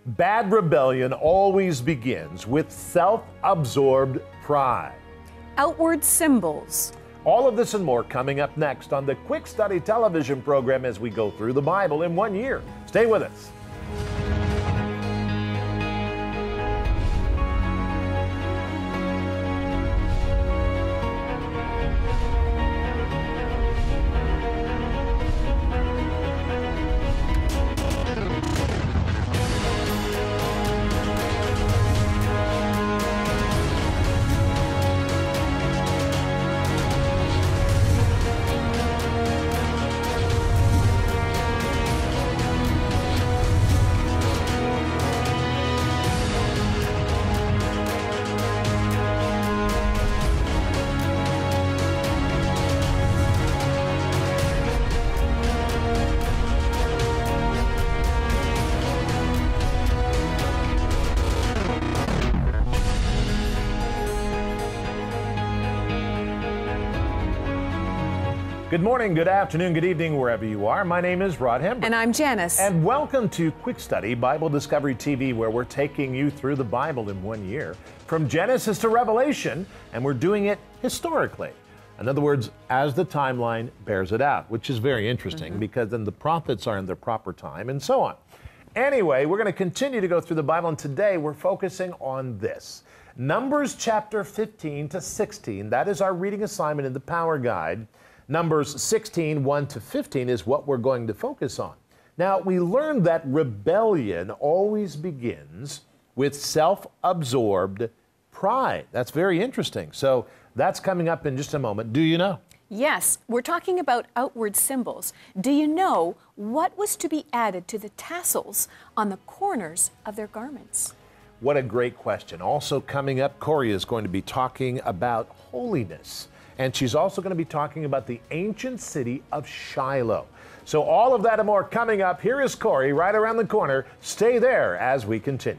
Bad rebellion always begins with self-absorbed pride. Outward symbols. All of this and more coming up next on the Quick Study television program as we go through the Bible in 1 year. Stay with us. Good morning, good afternoon, good evening, wherever you are. My name is Rod Hember. And I'm Janice. And welcome to Quick Study Bible Discovery TV, where we're taking you through the Bible in 1 year, from Genesis to Revelation, and we're doing it historically. In other words, as the timeline bears it out, which is very interesting because then the prophets are in their proper time and so on. Anyway, we're going to continue to go through the Bible, and today we're focusing on this. Numbers chapter 15 to 16, that is our reading assignment in the Power Guide. Numbers 16, 1 to 15 is what we're going to focus on. Now, we learned that rebellion always begins with self-absorbed pride. That's very interesting. So that's coming up in just a moment. Do you know? Yes, we're talking about outward symbols. Do you know what was to be added to the tassels on the corners of their garments? What a great question. Also coming up, Corey is going to be talking about holiness. And she's also going to be talking about the ancient city of Shiloh. So all of that and more coming up. Here is Corey right around the corner. Stay there as we continue.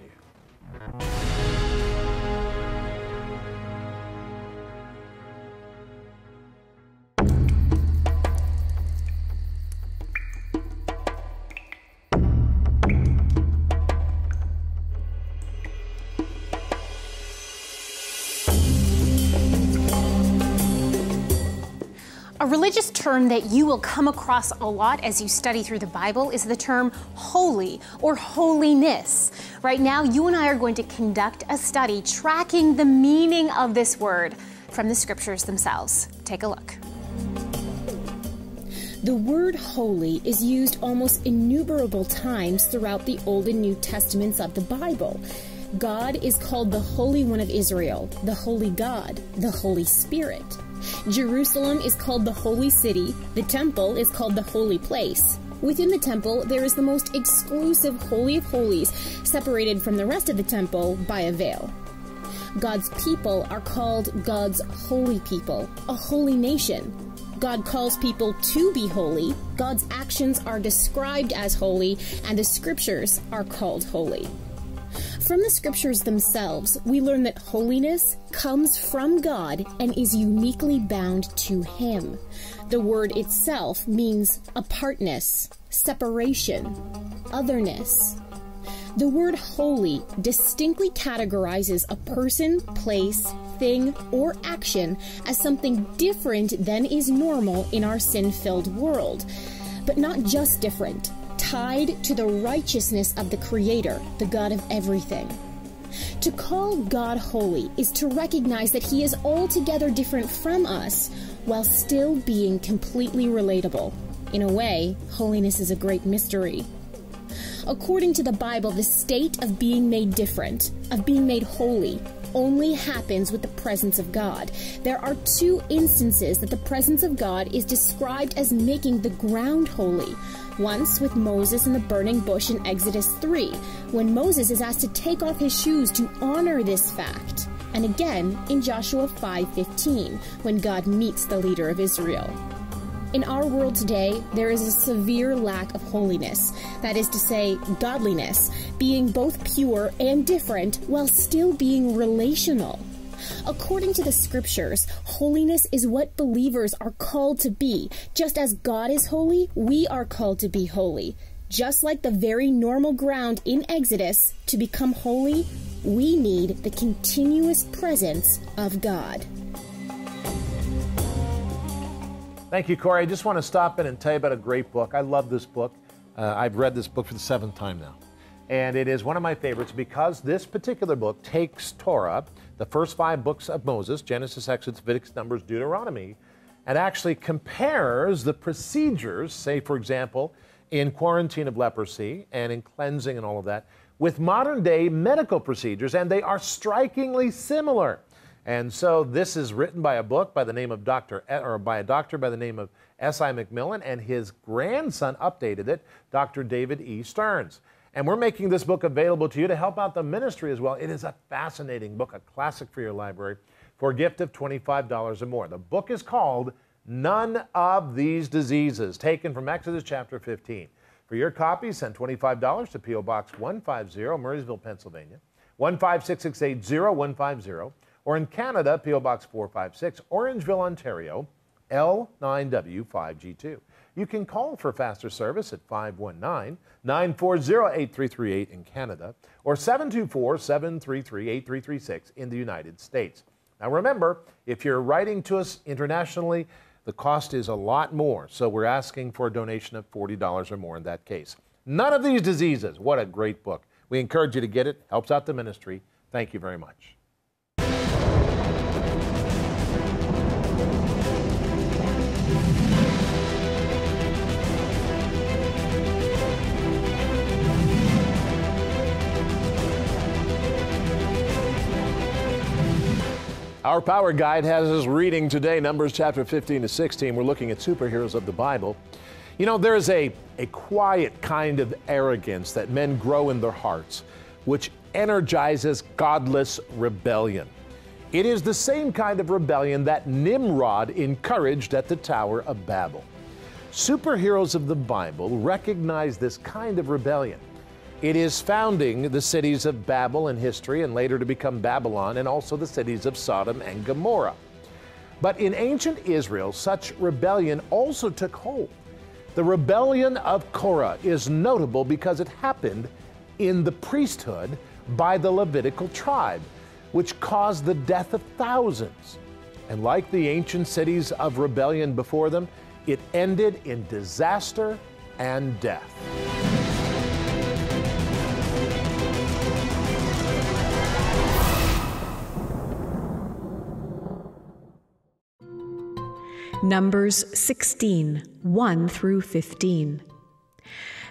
A religious term that you will come across a lot as you study through the Bible is the term holy or holiness. Right now, you and I are going to conduct a study tracking the meaning of this word from the scriptures themselves. Take a look. The word holy is used almost innumerable times throughout the Old and New Testaments of the Bible. God is called the Holy One of Israel, the Holy God, the Holy Spirit. Jerusalem is called the Holy City. The temple is called the Holy Place. Within the temple, there is the most exclusive Holy of Holies, separated from the rest of the temple by a veil. God's people are called God's holy people, a holy nation. God calls people to be holy. God's actions are described as holy, and the scriptures are called holy. From the scriptures themselves, we learn that holiness comes from God and is uniquely bound to Him. The word itself means apartness, separation, otherness. The word holy distinctly categorizes a person, place, thing, or action as something different than is normal in our sin-filled world. But not just different, tied to the righteousness of the Creator, the God of everything. To call God holy is to recognize that He is altogether different from us, while still being completely relatable. In a way, holiness is a great mystery. According to the Bible, the state of being made different, of being made holy, only happens with the presence of God. There are two instances that the presence of God is described as making the ground holy. Once with Moses in the burning bush in Exodus 3, when Moses is asked to take off his shoes to honor this fact. And again in Joshua 5:15, when God meets the leader of Israel. In our world today, there is a severe lack of holiness, that is to say, godliness, being both pure and different while still being relational. According to the scriptures, holiness is what believers are called to be. Just as God is holy, we are called to be holy. Just like the very normal ground in Exodus, to become holy, we need the continuous presence of God. Thank you, Corey. I just want to stop in and tell you about a great book. I love this book. I've read this book for the 7th time now. And it is one of my favorites because this particular book takes Torah, the first 5 books of Moses, Genesis, Exodus, Leviticus, Numbers, Deuteronomy, and actually compares the procedures, say, for example, in quarantine of leprosy and in cleansing and all of that, with modern-day medical procedures, and they are strikingly similar. And so this is written by a book by the name of by a doctor by the name of S.I. McMillan, and his grandson updated it, Dr. David E. Stearns. And we're making this book available to you to help out the ministry as well. It is a fascinating book, a classic for your library, for a gift of $25 or more. The book is called None of These Diseases, taken from Exodus chapter 15. For your copy, send $25 to P.O. Box 150, Murraysville, Pennsylvania, 156680150, or in Canada, P.O. Box 456, Orangeville, Ontario, L9W5G2. You can call for faster service at 519-940-8338 in Canada or 724-733-8336 in the United States. Now remember, if you're writing to us internationally, the cost is a lot more, so we're asking for a donation of $40 or more in that case. None of These Diseases. What a great book. We encourage you to get it. Helps out the ministry. Thank you very much. Our Power Guide has us reading today, Numbers chapter 15 to 16. We're looking at superheroes of the Bible. You know, there's a quiet kind of arrogance that men grow in their hearts, which energizes godless rebellion. It is the same kind of rebellion that Nimrod encouraged at the Tower of Babel. Superheroes of the Bible recognize this kind of rebellion. It is founding the cities of Babel in history and later to become Babylon, and also the cities of Sodom and Gomorrah. But in ancient Israel, such rebellion also took hold. The rebellion of Korah is notable because it happened in the priesthood by the Levitical tribe, which caused the death of thousands. And like the ancient cities of rebellion before them, it ended in disaster and death. Numbers 16, 1 through 15.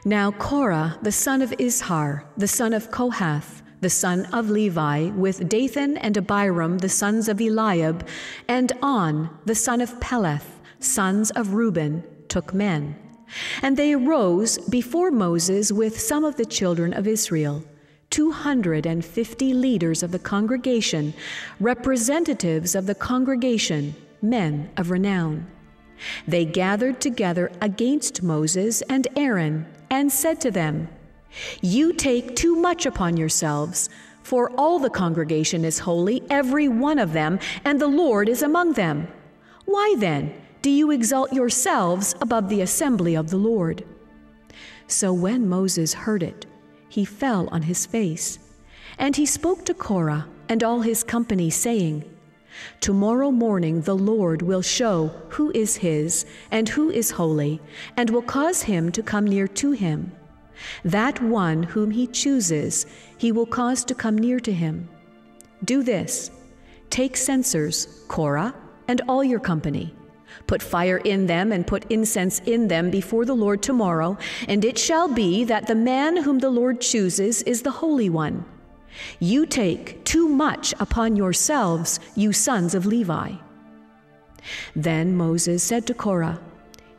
Now Korah, the son of Izhar, the son of Kohath, the son of Levi, with Dathan and Abiram, the sons of Eliab, and On, the son of Peleth, sons of Reuben, took men. And they arose before Moses with some of the children of Israel, 250 leaders of the congregation, representatives of the congregation, men of renown. They gathered together against Moses and Aaron and said to them, "You take too much upon yourselves, for all the congregation is holy, every one of them, and the Lord is among them. Why then do you exalt yourselves above the assembly of the Lord?" So when Moses heard it, he fell on his face, and he spoke to Korah and all his company, saying, "Tomorrow morning the Lord will show who is his and who is holy, and will cause him to come near to him. That one whom he chooses, he will cause to come near to him. Do this: take censers, Korah, and all your company. Put fire in them and put incense in them before the Lord tomorrow, and it shall be that the man whom the Lord chooses is the Holy One. You take too much upon yourselves, you sons of Levi." Then Moses said to Korah,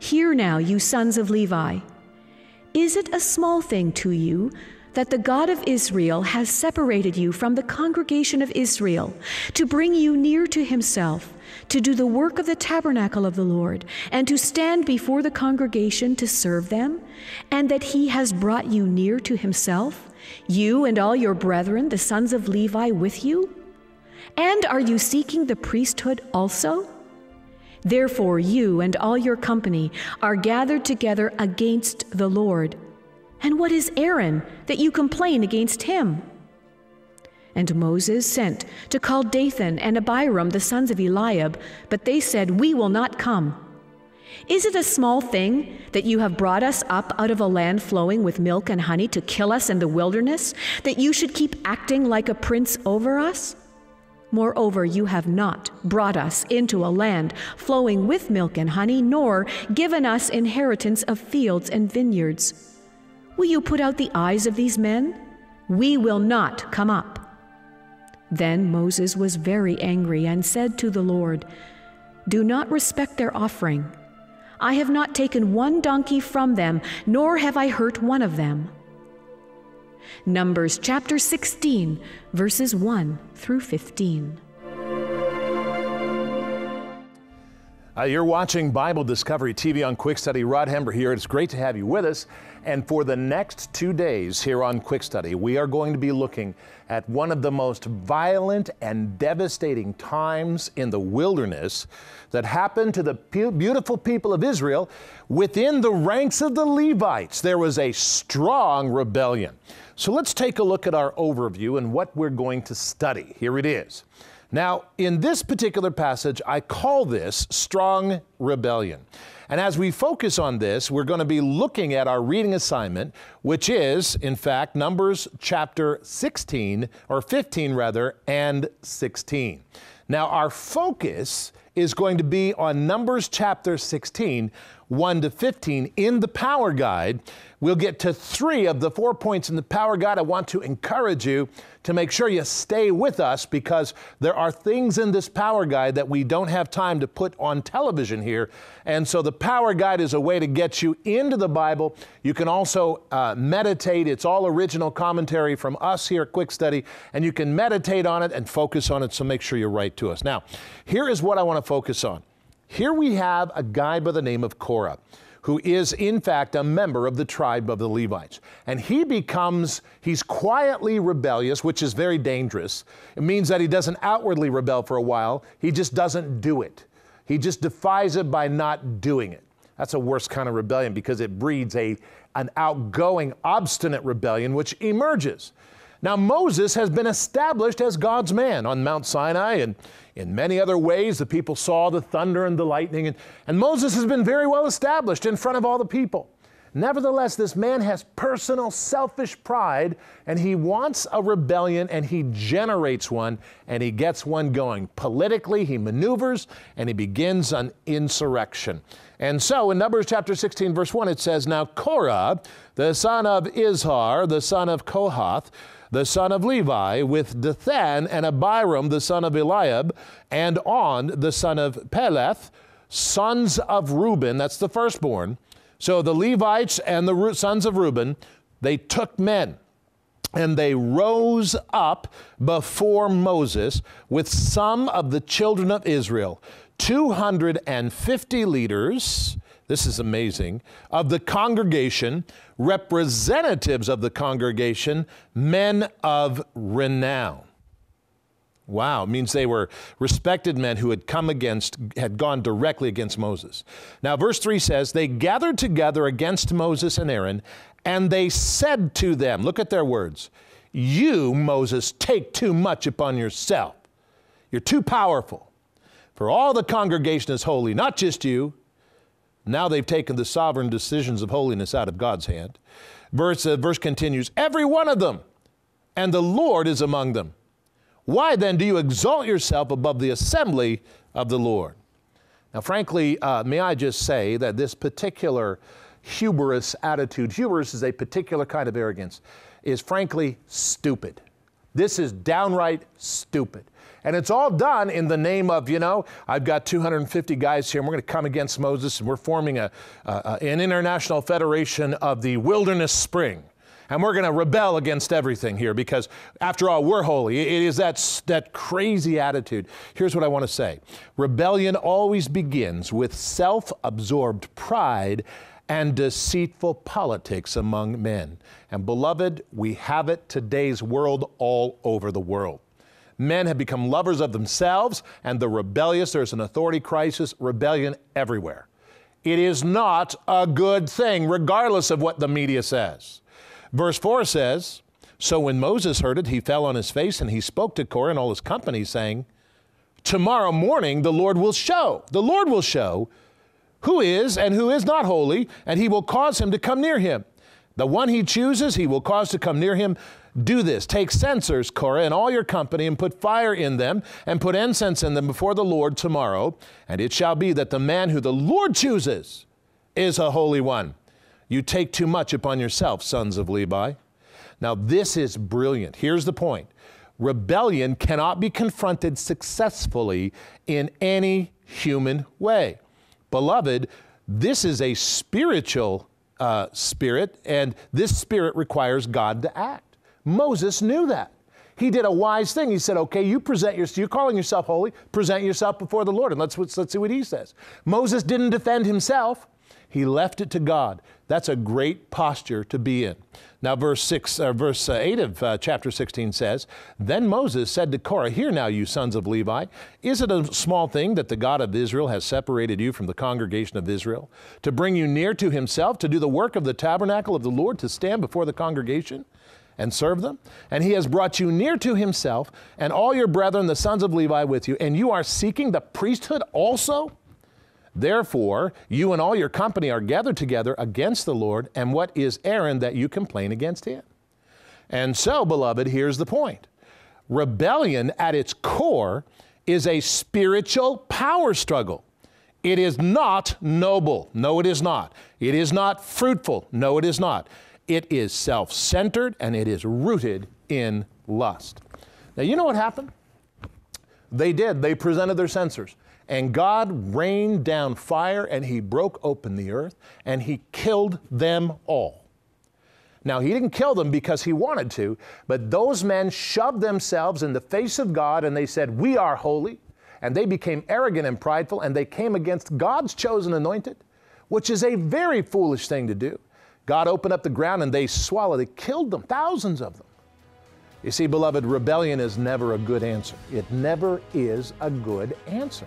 "Hear now, you sons of Levi. Is it a small thing to you that the God of Israel has separated you from the congregation of Israel to bring you near to himself, to do the work of the tabernacle of the Lord, and to stand before the congregation to serve them, and that he has brought you near to himself, you and all your brethren, the sons of Levi, with you? And are you seeking the priesthood also? Therefore you and all your company are gathered together against the Lord. And what is Aaron, that you complain against him?" And Moses sent to call Dathan and Abiram, the sons of Eliab, but they said, "We will not come. Is it a small thing that you have brought us up out of a land flowing with milk and honey to kill us in the wilderness, that you should keep acting like a prince over us? Moreover, you have not brought us into a land flowing with milk and honey, nor given us inheritance of fields and vineyards. Will you put out the eyes of these men? We will not come up." Then Moses was very angry and said to the Lord, "Do not respect their offering. I have not taken one donkey from them, nor have I hurt one of them." Numbers chapter 16, verses 1 through 15. You're watching Bible Discovery TV on Quick Study. Rod Hember here. It's great to have you with us. And for the next 2 days here on Quick Study, we are going to be looking at one of the most violent and devastating times in the wilderness that happened to the beautiful people of Israel within the ranks of the Levites. There was a strong rebellion. So let's take a look at our overview and what we're going to study. Here it is. Now, in this particular passage, I call this strong rebellion. And as we focus on this, we're going to be looking at our reading assignment, which is, in fact, Numbers chapter 16, or 15 rather, and 16. Now, our focus is going to be on Numbers chapter 16, 1 to 15 in the Power Guide. We'll get to 3 of the 4 points in the Power Guide. I want to encourage you to make sure you stay with us, because there are things in this Power Guide that we don't have time to put on television here. And so the Power Guide is a way to get you into the Bible. You can also meditate. It's all original commentary from us here at Quick Study, and you can meditate on it and focus on it, so make sure you write to us. Now, here is what I want to focus on. Here we have a guy by the name of Korah, who is in fact a member of the tribe of the Levites. And he's quietly rebellious, which is very dangerous. It means that he doesn't outwardly rebel for a while. He just doesn't do it. He just defies it by not doing it. That's a worse kind of rebellion, because it breeds an outgoing, obstinate rebellion, which emerges. Now, Moses has been established as God's man on Mount Sinai, and in many other ways, the people saw the thunder and the lightning, and Moses has been very well established in front of all the people. Nevertheless, this man has personal, selfish pride, and he wants a rebellion, and he generates one, and he gets one going. Politically, he maneuvers, and he begins an insurrection. And so in Numbers chapter 16, verse 1, it says, "Now Korah, the son of Izhar, the son of Kohath, the son of Levi, with Dathan and Abiram, the son of Eliab, and On, the son of Peleth, sons of Reuben," that's the firstborn. So the Levites and the sons of Reuben, they took men, and they rose up before Moses with some of the children of Israel, 250 leaders, this is amazing, of the congregation, representatives of the congregation, men of renown. Wow, it means they were respected men who had gone directly against Moses. Now, verse 3 says, "They gathered together against Moses and Aaron, and they said to them," look at their words, "You, Moses, take too much upon yourself. You're too powerful. For all the congregation is holy, not just you." Now they've taken the sovereign decisions of holiness out of God's hand. Verse continues, "Every one of them, and the Lord is among them. Why then do you exalt yourself above the assembly of the Lord?" Now, frankly, may I just say that this particular hubris attitude, hubris is a particular kind of arrogance, is frankly stupid. This is downright stupid. And it's all done in the name of, I've got 250 guys here, and we're going to come against Moses, and we're forming an international federation of the Wilderness Spring. And we're going to rebel against everything here, because, after all, we're holy. It is that crazy attitude. Here's what I want to say. Rebellion always begins with self-absorbed pride and deceitful politics among men. And beloved, we have it today's world all over the world. Men have become lovers of themselves and the rebellious. There's an authority crisis, rebellion everywhere. It is not a good thing, regardless of what the media says. Verse 4 says, so when Moses heard it, he fell on his face and he spoke to Korah and all his company, saying, tomorrow morning the Lord will show who is and who is not holy, and he will cause him to come near him. The one he chooses, he will cause to come near him. Do this. Take censers, Korah, and all your company, and put fire in them, and put incense in them before the Lord tomorrow. And it shall be that the man who the Lord chooses is a holy one. You take too much upon yourself, sons of Levi. Now, this is brilliant. Here's the point. Rebellion cannot be confronted successfully in any human way. Beloved, this is a spiritual spirit, and this spirit requires God to act. Moses knew that. He did a wise thing. He said, okay, you're calling yourself holy, present yourself before the Lord. And let's see what he says. Moses didn't defend himself. He left it to God. That's a great posture to be in. Now, verse 8 of chapter 16 says, then Moses said to Korah, hear now, you sons of Levi, is it a small thing that the God of Israel has separated you from the congregation of Israel, to bring you near to himself, to do the work of the tabernacle of the Lord, to stand before the congregation and serve them? And he has brought you near to himself, and all your brethren, the sons of Levi, with you, and you are seeking the priesthood also? Therefore, you and all your company are gathered together against the Lord, and what is Aaron that you complain against him? And so, beloved, here's the point. Rebellion at its core is a spiritual power struggle. It is not noble. No, it is not. It is not fruitful. No, it is not. It is self-centered, and it is rooted in lust. Now, you know what happened? They presented their censers. And God rained down fire, and he broke open the earth, and he killed them all. Now, he didn't kill them because he wanted to, but those men shoved themselves in the face of God, and they said, we are holy. And they became arrogant and prideful, and they came against God's chosen anointed, which is a very foolish thing to do. God opened up the ground, and they killed them, thousands of them. You see, beloved, rebellion is never a good answer. It never is a good answer.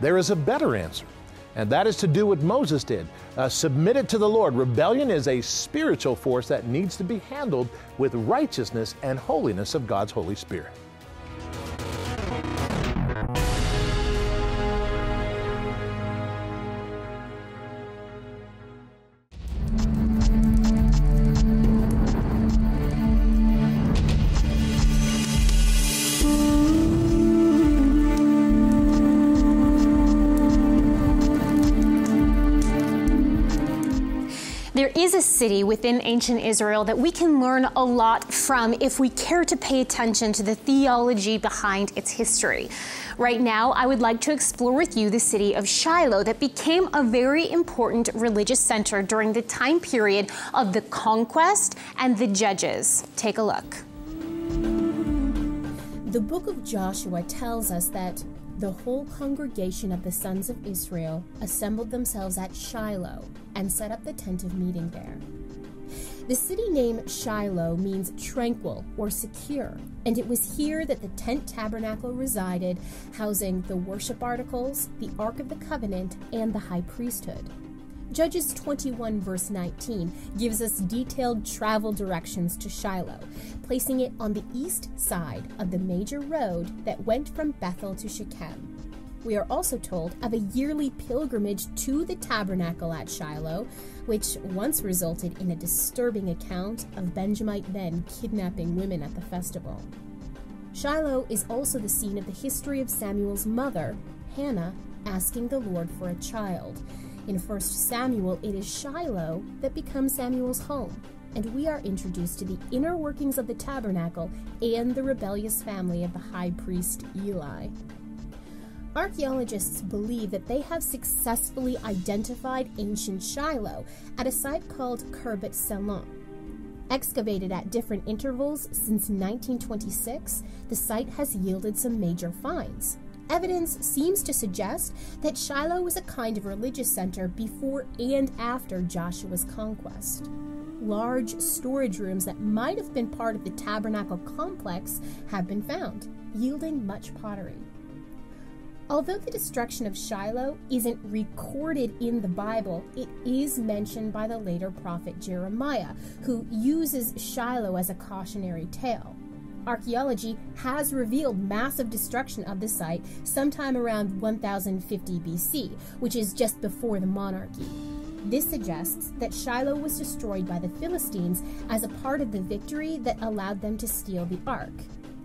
There is a better answer, and that is to do what Moses did. Submit it to the Lord. Rebellion is a spiritual force that needs to be handled with righteousness and holiness of God's Holy Spirit. There is a city within ancient Israel that we can learn a lot from if we care to pay attention to the theology behind its history. Right now, I would like to explore with you the city of Shiloh that became a very important religious center during the time period of the conquest and the judges. Take a look. The book of Joshua tells us that the whole congregation of the sons of Israel assembled themselves at Shiloh and set up the tent of meeting there. The city name Shiloh means tranquil or secure, and it was here that the tent tabernacle resided, housing the worship articles, the Ark of the Covenant, and the high priesthood. Judges 21 verse 19 gives us detailed travel directions to Shiloh, placing it on the east side of the major road that went from Bethel to Shechem. We are also told of a yearly pilgrimage to the tabernacle at Shiloh, which once resulted in a disturbing account of Benjamite men kidnapping women at the festival. Shiloh is also the scene of the history of Samuel's mother, Hannah, asking the Lord for a child. In 1 Samuel, it is Shiloh that becomes Samuel's home, and we are introduced to the inner workings of the tabernacle and the rebellious family of the high priest Eli. Archaeologists believe that they have successfully identified ancient Shiloh at a site called Khirbet Salon. Excavated at different intervals since 1926, the site has yielded some major finds. Evidence seems to suggest that Shiloh was a kind of religious center before and after Joshua's conquest. Large storage rooms that might have been part of the tabernacle complex have been found, yielding much pottery. Although the destruction of Shiloh isn't recorded in the Bible, it is mentioned by the later prophet Jeremiah, who uses Shiloh as a cautionary tale. Archaeology has revealed massive destruction of the site sometime around 1050 BC, which is just before the monarchy. This suggests that Shiloh was destroyed by the Philistines as a part of the victory that allowed them to steal the ark.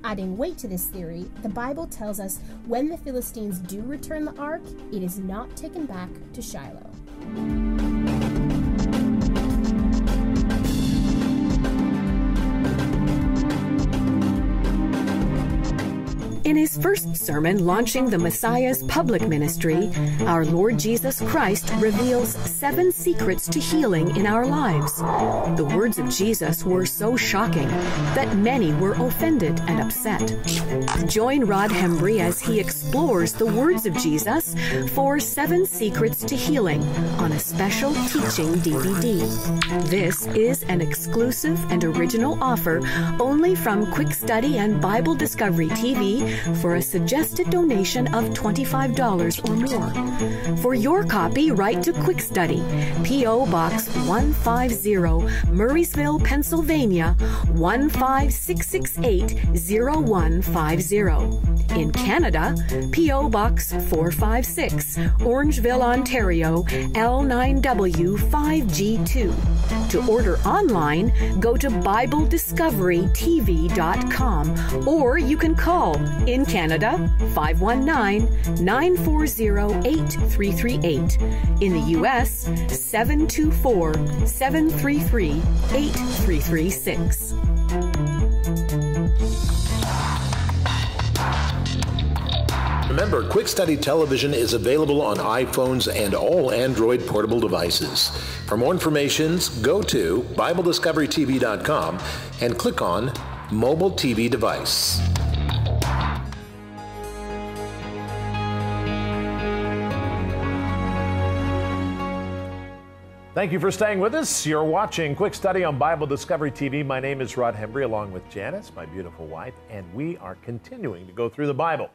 Adding weight to this theory, the Bible tells us when the Philistines do return the ark, it is not taken back to Shiloh. In his first sermon launching the Messiah's public ministry, our Lord Jesus Christ reveals 7 secrets to healing in our lives. The words of Jesus were so shocking that many were offended and upset. Join Rod Hembry as he explores the words of Jesus for 7 secrets to healing on a special teaching DVD. This is an exclusive and original offer only from Quick Study and Bible Discovery TV for a suggested donation of $25 or more. For your copy, write to Quick Study, P.O. Box 150, Murraysville, Pennsylvania 15668-0150. In Canada, P.O. Box 456, Orangeville, Ontario L9W5G2. To order online, go to BibleDiscoveryTV.com, or you can call in Canada 519-940-8338. In the U.S. 724-733-8336. Remember, Quick Study Television is available on iPhones and all Android portable devices. For more information, go to BibleDiscoveryTV.com and click on Mobile TV Device. Thank you for staying with us. You're watching Quick Study on Bible Discovery TV. My name is Rod Hembry, along with Janice, my beautiful wife, and we are continuing to go through the Bible.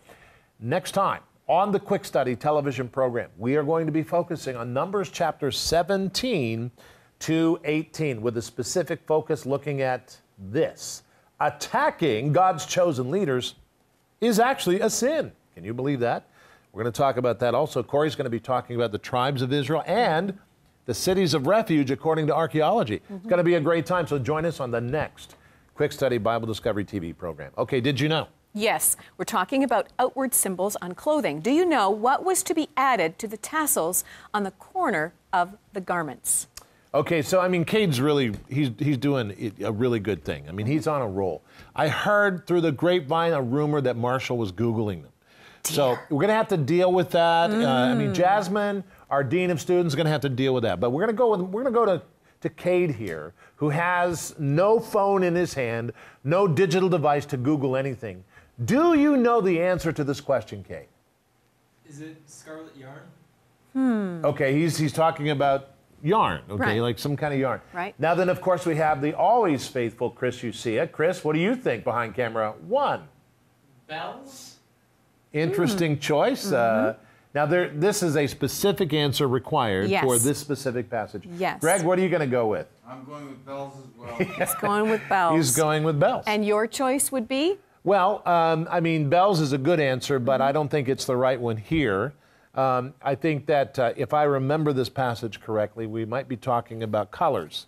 Next time on the Quick Study television program, we are going to be focusing on Numbers chapter 17 to 18 with a specific focus looking at this. Attacking God's chosen leaders is actually a sin. Can you believe that? We're going to talk about that also. Corey's going to be talking about the tribes of Israel and the cities of refuge according to archaeology. It's going to be a great time, so join us on the next Quick Study Bible Discovery TV program. Okay, did you know? Yes, we're talking about outward symbols on clothing. Do you know what was to be added to the tassels on the corner of the garments? Okay, so I mean, Cade's really, he's doing a really good thing. I mean, he's on a roll. I heard through the grapevine a rumor that Marshall was Googling them. So we're going to have to deal with that. I mean, Jasmine, our dean of students, is going to have to deal with that. But we're going to go to Cade here, who has no phone in his hand, no digital device to Google anything. Do you know the answer to this question, Cade? Is it scarlet yarn? Okay, he's talking about yarn. Okay, right. Like some kind of yarn. Right. Now then, of course, we have the always faithful Chris Ucia. Chris, what do you think behind camera 1? Bells? Interesting choice. Now, this is a specific answer required for this specific passage. Yes. Greg, what are you going to go with? I'm going with bells as well. He's going with bells. He's going with bells. And your choice would be? Well, I mean, bells is a good answer, but I don't think it's the right one here. I think that if I remember this passage correctly, we might be talking about colors.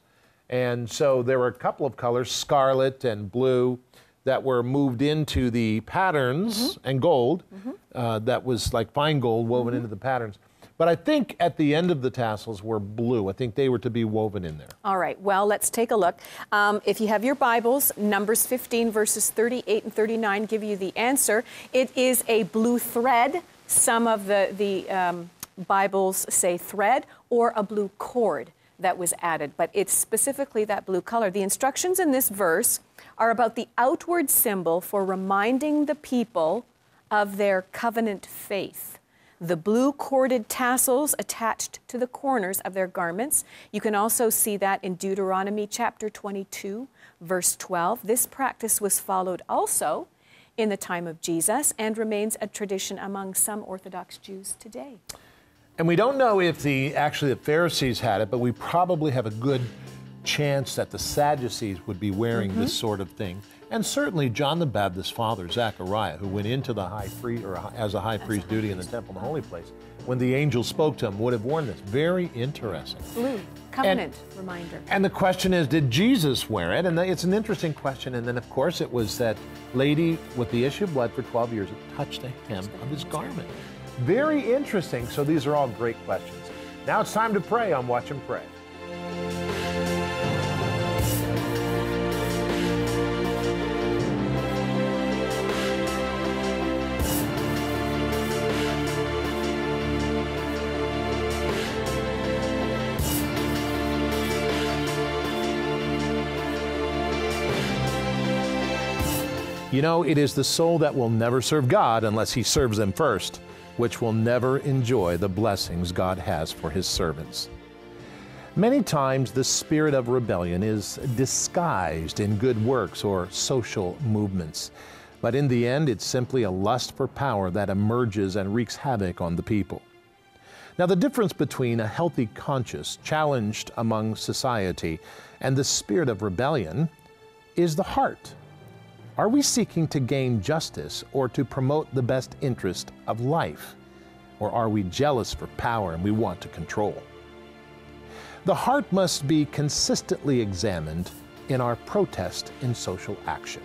And so there were a couple of colors, scarlet and blue, that were moved into the patterns, and gold, that was like fine gold woven into the patterns. But I think at the end of the tassels were blue. I think they were to be woven in there. All right, well, let's take a look. If you have your Bibles, Numbers 15, verses 38 and 39 give you the answer. It is a blue thread. Some of the Bibles say thread, or a blue cord that was added, but it's specifically that blue color. The instructions in this verse are about the outward symbol for reminding the people of their covenant faith. The blue corded tassels attached to the corners of their garments. You can also see that in Deuteronomy chapter 22, verse 12. This practice was followed also in the time of Jesus and remains a tradition among some Orthodox Jews today. And we don't know if actually the Pharisees had it, but we probably have a good chance that the Sadducees would be wearing this sort of thing. And certainly John the Baptist's father, Zechariah, who went into the high priest, or as a high priest duty in the temple, the holy place, when the angel spoke to him, would have worn this. Very interesting. Blue, covenant reminder. And the question is, did Jesus wear it? And it's an interesting question. And then, of course, it was that lady with the issue of blood for 12 years that touched the hem of his garment. Very interesting. So these are all great questions. Now it's time to pray on Watch and Pray. You know, it is the soul that will never serve God unless he serves them first, which will never enjoy the blessings God has for his servants. Many times the spirit of rebellion is disguised in good works or social movements, but in the end it's simply a lust for power that emerges and wreaks havoc on the people. Now, the difference between a healthy conscience challenged among society and the spirit of rebellion is the heart. Are we seeking to gain justice or to promote the best interest of life? Or are we jealous for power and we want to control? The heart must be consistently examined in our protest in social action.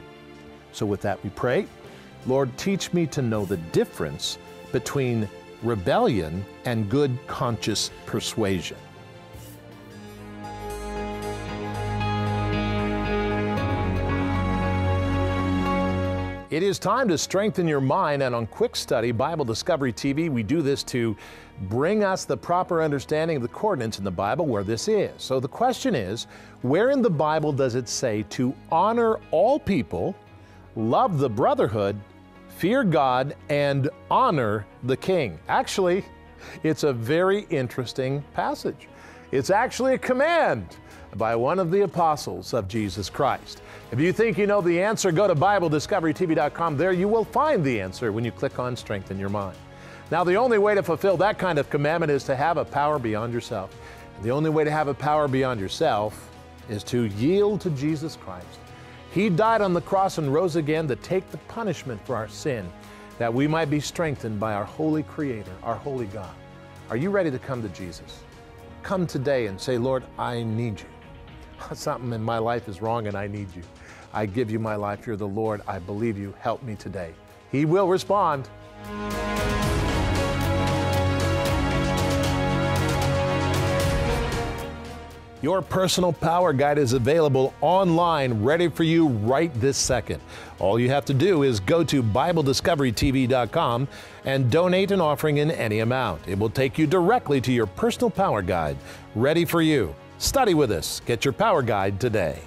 So with that we pray, Lord, teach me to know the difference between rebellion and good conscious persuasion. It is time to strengthen your mind, and on Quick Study Bible Discovery TV, we do this to bring us the proper understanding of the coordinates in the Bible where this is. So the question is, where in the Bible does it say to honor all people, love the brotherhood, fear God, and honor the king? Actually, it's a very interesting passage. It's actually a command by one of the apostles of Jesus Christ. If you think you know the answer, go to BibleDiscoveryTV.com. There you will find the answer when you click on Strengthen Your Mind. Now, the only way to fulfill that kind of commandment is to have a power beyond yourself. And the only way to have a power beyond yourself is to yield to Jesus Christ. He died on the cross and rose again to take the punishment for our sin, that we might be strengthened by our holy Creator, our holy God. Are you ready to come to Jesus? Come today and say, Lord, I need you. Something in my life is wrong and I need you. I give you my life. You're the Lord. I believe you. Help me today. He will respond. Your personal power guide is available online, ready for you right this second. All you have to do is go to BibleDiscoveryTV.com and donate an offering in any amount. It will take you directly to your personal power guide, ready for you. Study with us. Get your power guide today.